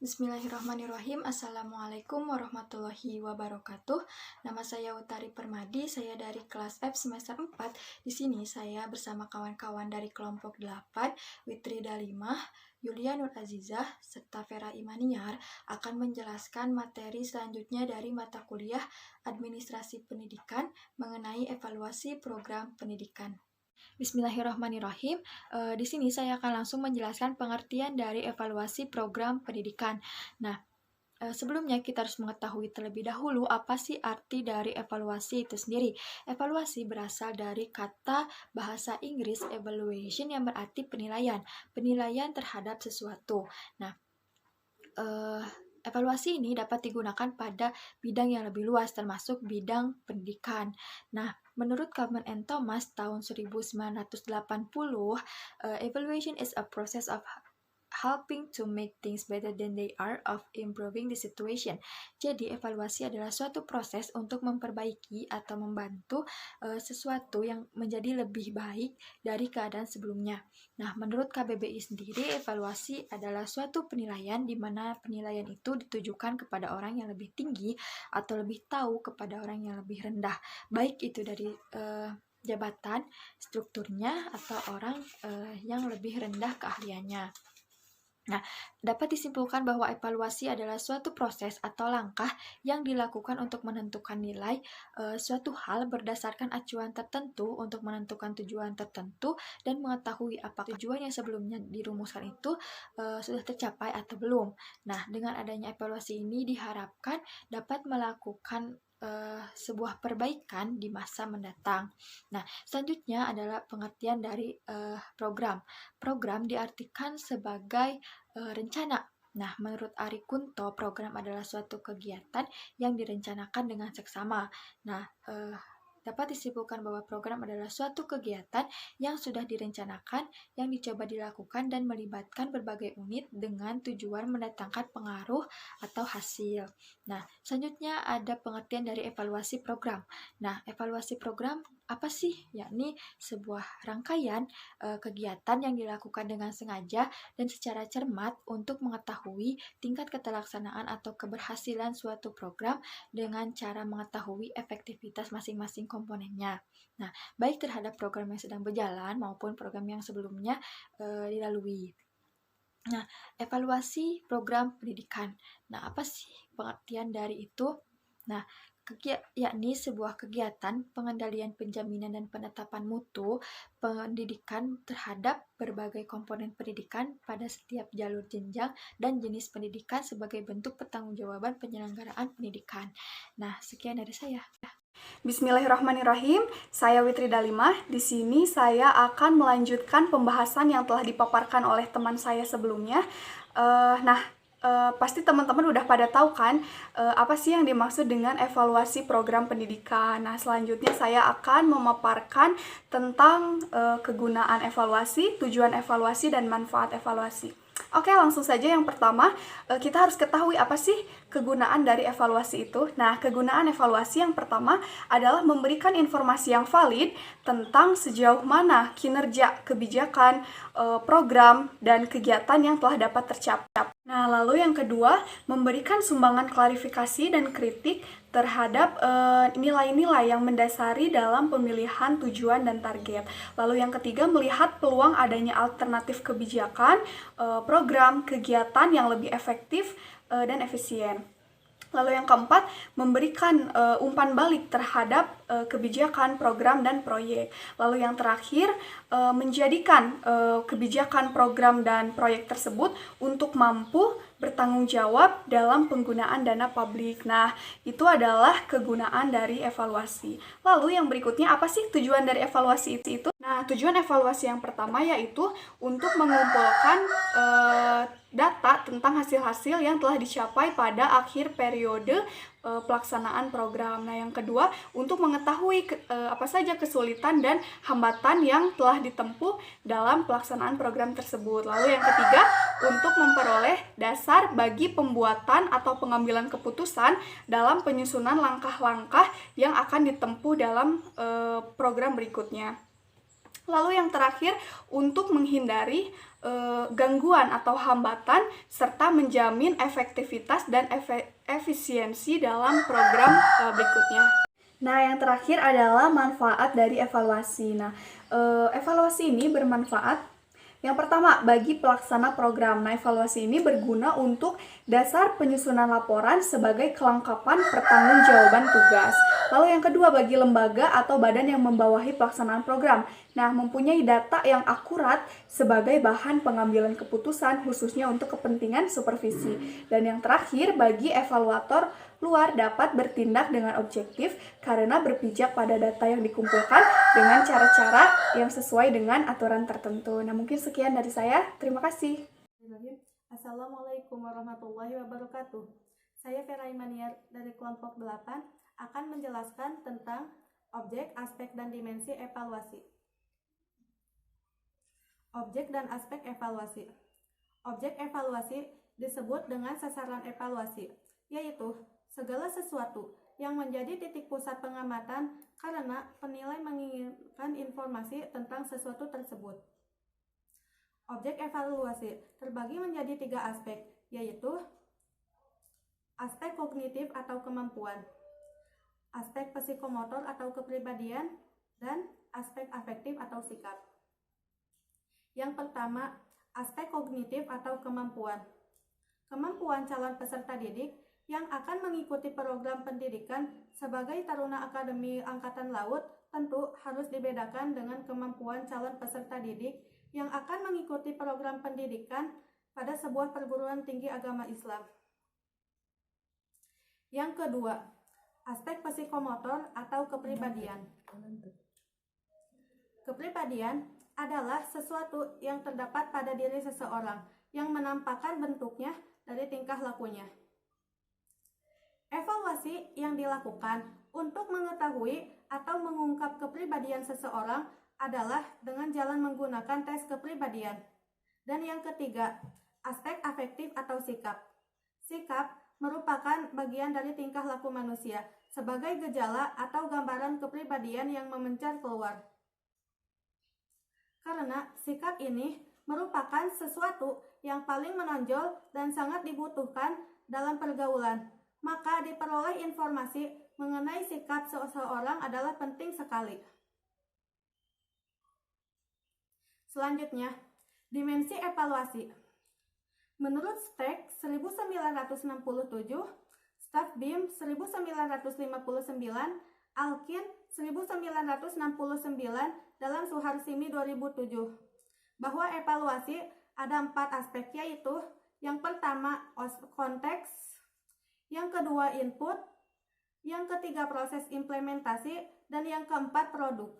Bismillahirrahmanirrahim. Assalamualaikum warahmatullahi wabarakatuh. Nama saya Utari Permadi, saya dari kelas F semester 4. Di sini saya bersama kawan-kawan dari kelompok 8, Witri Dalimah, Yulia Nur Azizah, serta Vera Imaniar akan menjelaskan materi selanjutnya dari mata kuliah Administrasi Pendidikan mengenai evaluasi program pendidikan. Bismillahirrahmanirrahim. Di sini saya akan langsung menjelaskan pengertian dari evaluasi program pendidikan. Nah, sebelumnya kita harus mengetahui terlebih dahulu apa sih arti dari evaluasi itu sendiri. Evaluasi berasal dari kata bahasa Inggris evaluation yang berarti penilaian. Penilaian terhadap sesuatu. Nah, evaluasi ini dapat digunakan pada bidang yang lebih luas, termasuk bidang pendidikan. Nah, menurut Kalman and Thomas tahun 1980, evaluation is a process of helping to make things better than they are, of improving the situation. Jadi, evaluasi adalah suatu proses untuk memperbaiki atau membantu sesuatu yang menjadi lebih baik dari keadaan sebelumnya. Nah, menurut KBBI sendiri, evaluasi adalah suatu penilaian di mana penilaian itu ditujukan kepada orang yang lebih tinggi atau lebih tahu kepada orang yang lebih rendah, baik itu dari jabatan, strukturnya, atau orang yang lebih rendah keahliannya. Nah, dapat disimpulkan bahwa evaluasi adalah suatu proses atau langkah yang dilakukan untuk menentukan nilai suatu hal berdasarkan acuan tertentu untuk menentukan tujuan tertentu dan mengetahui apakah tujuan yang sebelumnya dirumuskan itu sudah tercapai atau belum. Nah, dengan adanya evaluasi ini diharapkan dapat melakukan sebuah perbaikan di masa mendatang. Nah, selanjutnya adalah pengertian dari program. Program diartikan sebagai rencana. Nah, menurut Ari Kunto, program adalah suatu kegiatan yang direncanakan dengan seksama. Nah, dapat disimpulkan bahwa program adalah suatu kegiatan yang sudah direncanakan, yang dicoba dilakukan dan melibatkan berbagai unit dengan tujuan mendatangkan pengaruh atau hasil. Nah, selanjutnya ada pengertian dari evaluasi program. Nah, evaluasi program apa sih? Yakni sebuah rangkaian kegiatan yang dilakukan dengan sengaja dan secara cermat untuk mengetahui tingkat keterlaksanaan atau keberhasilan suatu program dengan cara mengetahui efektivitas masing-masing komponennya. Nah, baik terhadap program yang sedang berjalan maupun program yang sebelumnya dilalui. Nah, evaluasi program pendidikan. Nah, apa sih pengertian dari itu? Nah, yakni sebuah kegiatan pengendalian penjaminan dan penetapan mutu pendidikan terhadap berbagai komponen pendidikan pada setiap jalur jenjang dan jenis pendidikan sebagai bentuk pertanggungjawaban penyelenggaraan pendidikan. Nah, sekian dari saya. Bismillahirrahmanirrahim. Saya Witri Dalimah. Di sini saya akan melanjutkan pembahasan yang telah dipaparkan oleh teman saya sebelumnya. Pasti teman-teman udah pada tahu kan apa sih yang dimaksud dengan evaluasi program pendidikan. Nah, selanjutnya saya akan memaparkan tentang kegunaan evaluasi, tujuan evaluasi, dan manfaat evaluasi. Oke, langsung saja yang pertama, kita harus ketahui apa sih kegunaan dari evaluasi itu. Nah, kegunaan evaluasi yang pertama adalah memberikan informasi yang valid tentang sejauh mana kinerja, kebijakan, program, dan kegiatan yang telah dapat tercapai. Nah, lalu yang kedua, memberikan sumbangan klarifikasi dan kritik terhadap nilai-nilai yang mendasari dalam pemilihan tujuan dan target. Lalu yang ketiga, melihat peluang adanya alternatif kebijakan, program, kegiatan yang lebih efektif dan efisien. Lalu yang keempat, memberikan umpan balik terhadap kebijakan, program, dan proyek. Lalu yang terakhir, menjadikan kebijakan, program, dan proyek tersebut untuk mampu bertanggung jawab dalam penggunaan dana publik. Nah, itu adalah kegunaan dari evaluasi. Lalu yang berikutnya, apa sih tujuan dari evaluasi itu? Nah, tujuan evaluasi yang pertama yaitu untuk mengumpulkan data tentang hasil-hasil yang telah dicapai pada akhir periode pelaksanaan program. Nah, yang kedua, untuk mengetahui apa saja kesulitan dan hambatan yang telah ditempuh dalam pelaksanaan program tersebut. Lalu yang ketiga, untuk memperoleh dasar bagi pembuatan atau pengambilan keputusan dalam penyusunan langkah-langkah yang akan ditempuh dalam program berikutnya. Lalu yang terakhir, untuk menghindari gangguan atau hambatan serta menjamin efektivitas dan efisiensi dalam program berikutnya. Nah, yang terakhir adalah manfaat dari evaluasi. Nah, evaluasi ini bermanfaat yang pertama, bagi pelaksana program. Nah, evaluasi ini berguna untuk dasar penyusunan laporan sebagai kelengkapan pertanggungjawaban tugas. Lalu yang kedua, bagi lembaga atau badan yang membawahi pelaksanaan program. Nah, mempunyai data yang akurat sebagai bahan pengambilan keputusan khususnya untuk kepentingan supervisi. Dan yang terakhir, bagi evaluator luar dapat bertindak dengan objektif karena berpijak pada data yang dikumpulkan dengan cara-cara yang sesuai dengan aturan tertentu. Nah, mungkin sekian dari saya. Terima kasih. Assalamualaikum warahmatullahi wabarakatuh. Saya Vera Imaniar dari kelompok 8 akan menjelaskan tentang objek, aspek, dan dimensi evaluasi. Objek dan aspek evaluasi. Objek evaluasi disebut dengan sasaran evaluasi, yaitu segala sesuatu yang menjadi titik pusat pengamatan karena penilai menginginkan informasi tentang sesuatu tersebut. Objek evaluasi terbagi menjadi 3 aspek, yaitu aspek kognitif atau kemampuan, aspek psikomotor atau kepribadian, dan aspek afektif atau sikap. Yang pertama, aspek kognitif atau kemampuan. Kemampuan calon peserta didik yang akan mengikuti program pendidikan sebagai taruna Akademi Angkatan Laut tentu harus dibedakan dengan kemampuan calon peserta didik yang akan mengikuti program pendidikan pada sebuah perguruan tinggi agama Islam. Yang kedua, aspek psikomotor atau kepribadian. Kepribadian adalah sesuatu yang terdapat pada diri seseorang yang menampakkan bentuknya dari tingkah lakunya. Evaluasi yang dilakukan untuk mengetahui atau mengungkap kepribadian seseorang adalah dengan jalan menggunakan tes kepribadian. Dan yang ketiga, aspek afektif atau sikap. Sikap merupakan bagian dari tingkah laku manusia sebagai gejala atau gambaran kepribadian yang memancar keluar. Karena sikap ini merupakan sesuatu yang paling menonjol dan sangat dibutuhkan dalam pergaulan, maka diperoleh informasi mengenai sikap seseorang adalah penting sekali. Selanjutnya, dimensi evaluasi. Menurut STEK 1967, Staf BIM 1959, Alkin 1969 dalam Suharsimi 2007, bahwa evaluasi ada 4 aspek, yaitu yang pertama konteks, yang kedua input, yang ketiga proses implementasi, dan yang keempat produk.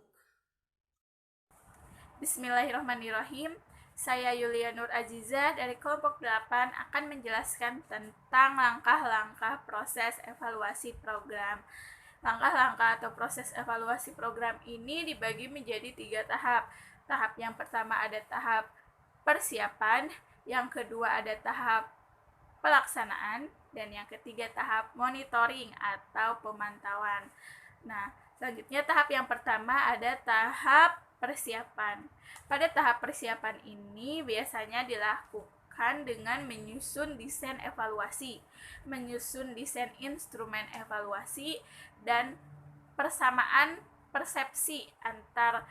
Bismillahirrahmanirrahim. Saya Yulia Nur Aziza dari kelompok 8 akan menjelaskan tentang langkah-langkah proses evaluasi program. Langkah-langkah atau proses evaluasi program ini dibagi menjadi 3 tahap. Tahap yang pertama ada tahap persiapan, yang kedua ada tahap pelaksanaan, dan yang ketiga tahap monitoring atau pemantauan. Nah, selanjutnya tahap yang pertama ada tahap persiapan. Pada tahap persiapan ini biasanya dilakukan dengan menyusun desain evaluasi, menyusun desain instrumen evaluasi, dan persamaan persepsi antar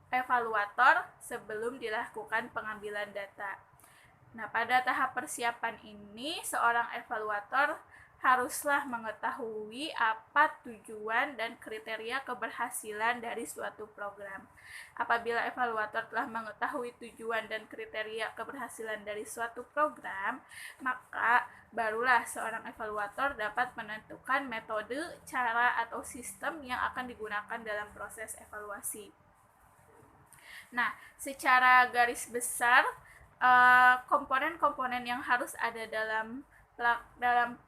evaluator sebelum dilakukan pengambilan data. Nah, pada tahap persiapan ini, seorang evaluator haruslah mengetahui apa tujuan dan kriteria keberhasilan dari suatu program. Apabila evaluator telah mengetahui tujuan dan kriteria keberhasilan dari suatu program, maka barulah seorang evaluator dapat menentukan metode, cara, atau sistem yang akan digunakan dalam proses evaluasi. Nah, secara garis besar, komponen-komponen yang harus ada dalam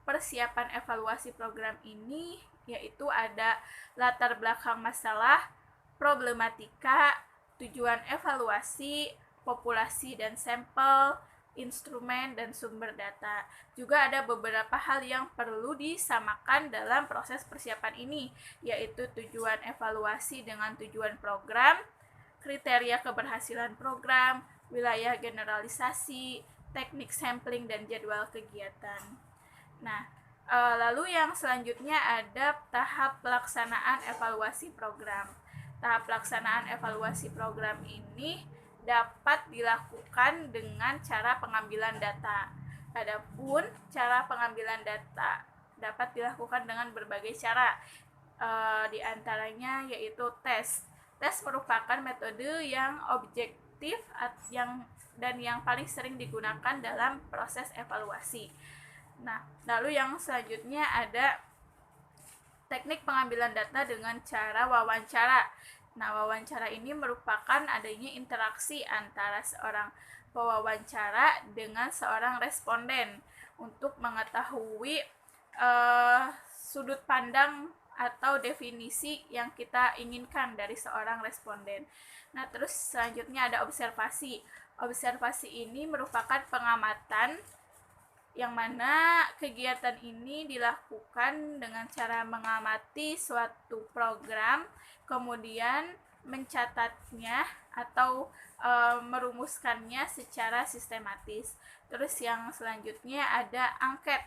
persiapan evaluasi program ini yaitu ada latar belakang masalah, problematika, tujuan evaluasi, populasi dan sampel, instrumen, dan sumber data. Juga ada beberapa hal yang perlu disamakan dalam proses persiapan ini, yaitu tujuan evaluasi dengan tujuan program, kriteria keberhasilan program, wilayah generalisasi, teknik sampling, dan jadwal kegiatan. Nah, lalu yang selanjutnya ada tahap pelaksanaan evaluasi program. Tahap pelaksanaan evaluasi program ini dapat dilakukan dengan cara pengambilan data. Adapun cara pengambilan data dapat dilakukan dengan berbagai cara, di antaranya yaitu tes. Tes merupakan metode yang objektif dan yang paling sering digunakan dalam proses evaluasi. Nah, lalu yang selanjutnya ada teknik pengambilan data dengan cara wawancara. Nah, wawancara ini merupakan adanya interaksi antara seorang pewawancara dengan seorang responden untuk mengetahui sudut pandang atau definisi yang kita inginkan dari seorang responden. Nah, terus selanjutnya ada observasi. Observasi ini merupakan pengamatan yang mana kegiatan ini dilakukan dengan cara mengamati suatu program, kemudian mencatatnya atau merumuskannya secara sistematis. Terus yang selanjutnya ada angket,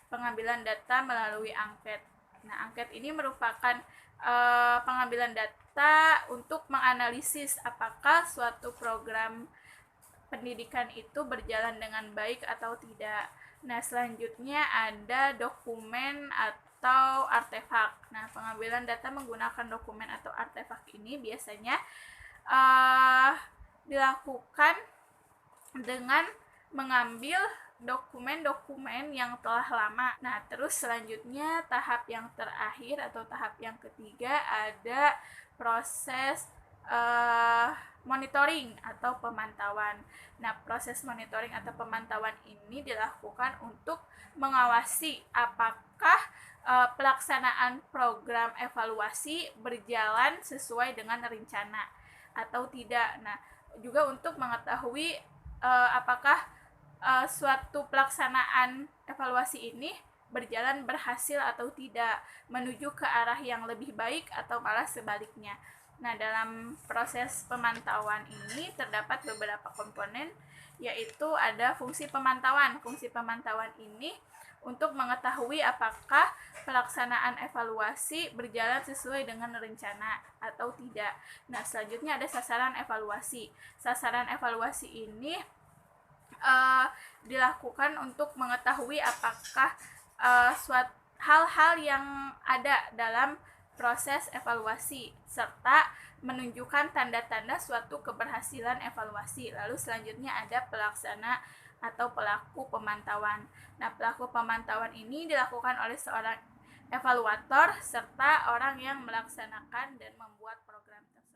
pengambilan data melalui angket. Nah, angket ini merupakan pengambilan data untuk menganalisis apakah suatu program pendidikan itu berjalan dengan baik atau tidak. Nah, selanjutnya ada dokumen atau artefak. Nah, pengambilan data menggunakan dokumen atau artefak ini biasanya dilakukan dengan mengambil dokumen-dokumen yang telah lama. Nah, terus selanjutnya tahap yang terakhir atau tahap yang ketiga ada proses monitoring atau pemantauan. Nah, proses monitoring atau pemantauan ini dilakukan untuk mengawasi apakah pelaksanaan program evaluasi berjalan sesuai dengan rencana atau tidak. Nah, juga untuk mengetahui apakah suatu pelaksanaan evaluasi ini berjalan berhasil atau tidak, menuju ke arah yang lebih baik atau malah sebaliknya. Nah, dalam proses pemantauan ini terdapat beberapa komponen, yaitu ada fungsi pemantauan. Fungsi pemantauan ini untuk mengetahui apakah pelaksanaan evaluasi berjalan sesuai dengan rencana atau tidak. Nah, selanjutnya ada sasaran evaluasi. Sasaran evaluasi ini dilakukan untuk mengetahui apakah suatu hal-hal yang ada dalam proses evaluasi serta menunjukkan tanda-tanda suatu keberhasilan evaluasi. Lalu selanjutnya ada pelaksana atau pelaku pemantauan. Nah, pelaku pemantauan ini dilakukan oleh seorang evaluator serta orang yang melaksanakan dan membuat program tersebut.